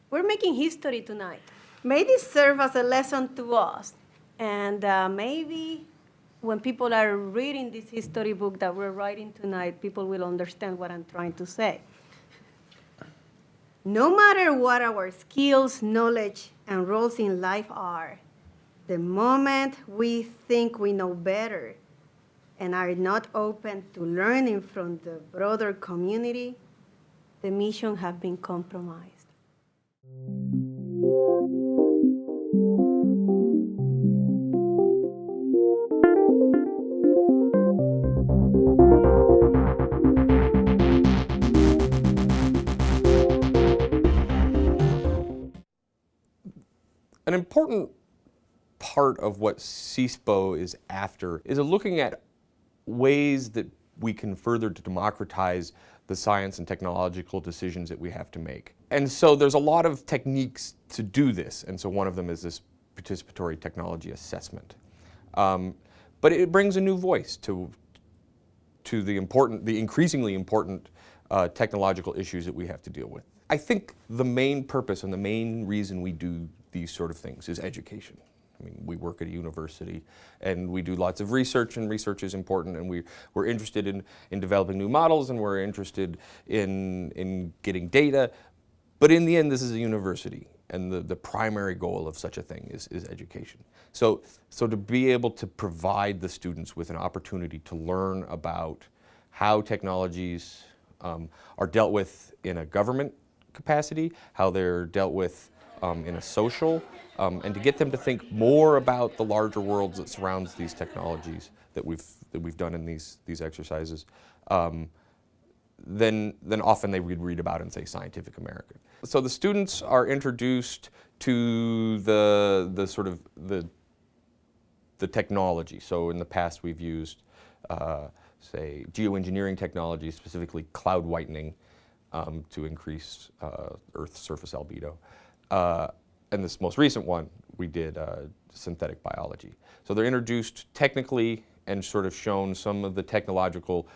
we're making history tonight. May this serve as a lesson to us. And maybe when people are reading this history book that we're writing tonight, people will understand what I'm trying to say. No matter what our skills, knowledge, and roles in life are, the moment we think we know better and are not open to learning from the broader community, the mission has been compromised. An important part of what CISPO is after is looking at ways that we can further democratize the science and technological decisions that we have to make. And so there's a lot of techniques to do this, and so one of them is this participatory technology assessment. But it brings a new voice to the increasingly important technological issues that we have to deal with. I think the main purpose and the main reason we do these sort of things is education. I mean, we work at a university and we do lots of research, and research is important, and we're interested in developing new models, and we're interested in getting data. But in the end, this is a university, and the primary goal of such a thing is education. So to be able to provide the students with an opportunity to learn about how technologies are dealt with in a government capacity, how they're dealt with in a social, and to get them to think more about the larger worlds that surrounds these technologies that we've done in these exercises, than often they would read about in, say, Scientific American. So the students are introduced to the sort of the technology. So in the past we've used, say, geoengineering technology, specifically cloud whitening, to increase Earth's surface albedo. And this most recent one, we did synthetic biology. So they're introduced technically and sort of shown some of the technological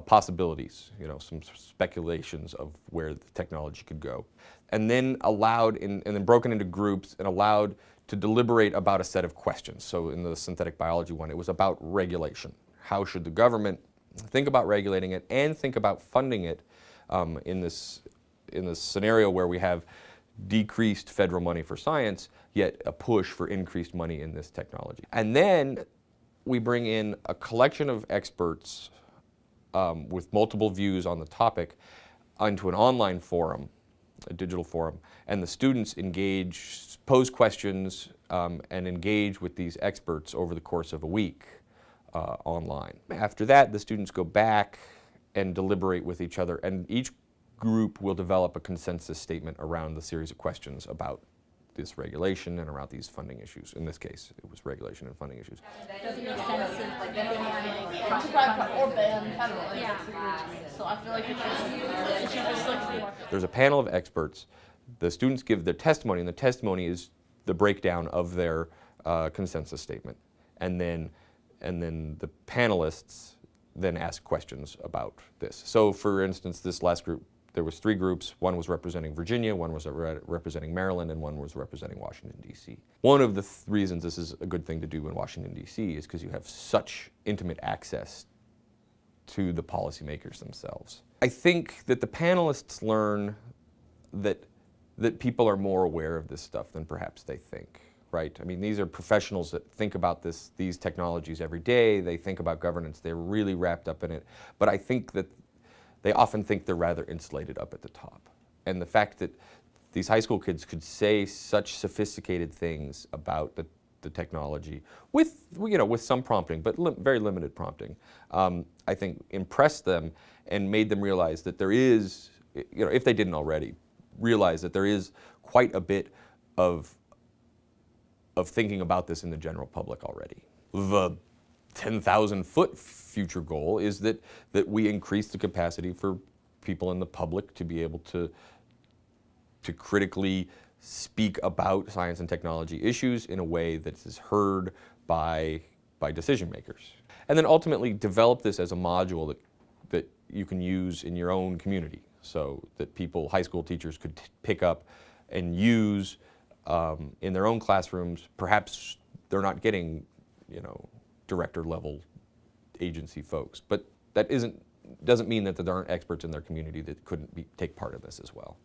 possibilities, some speculations of where the technology could go. And then and then broken into groups and allowed to deliberate about a set of questions. So in the synthetic biology one, it was about regulation. How should the government think about regulating it and think about funding it in this scenario where we have decreased federal money for science, yet a push for increased money in this technology. And then we bring in a collection of experts with multiple views on the topic onto an online forum, a digital forum, and the students engage, pose questions, and engage with these experts over the course of a week online. After that, the students go back and deliberate with each other, and each group will develop a consensus statement around the series of questions about this regulation and around these funding issues. In this case, it was regulation and funding issues. Does it make sense to or ban federally? Yeah. So I feel like it should just like. There's a panel of experts. The students give their testimony, and the testimony is the breakdown of their consensus statement. And then the panelists then ask questions about this. So for instance, this last group, there was 3 groups. One was representing Virginia, one was representing Maryland, and one was representing Washington, D.C. One of the reasons this is a good thing to do in Washington, D.C. is because you have such intimate access to the policymakers themselves. I think that the panelists learn that people are more aware of this stuff than perhaps they think, right? I mean, these are professionals that think about these technologies every day. They think about governance. They're really wrapped up in it. But I think that they often think they're rather insulated up at the top. And the fact that these high school kids could say such sophisticated things about the technology with some prompting, but very limited prompting, I think impressed them and made them realize that there is, if they didn't already, realize that there is quite a bit of thinking about this in the general public already. The 10,000-foot future goal is that we increase the capacity for people in the public to be able to critically speak about science and technology issues in a way that is heard by decision makers. And then ultimately develop this as a module that you can use in your own community, so that high school teachers could pick up and use in their own classrooms. Perhaps they're not getting, director level agency folks, but that doesn't mean that there aren't experts in their community that couldn't take part in this as well.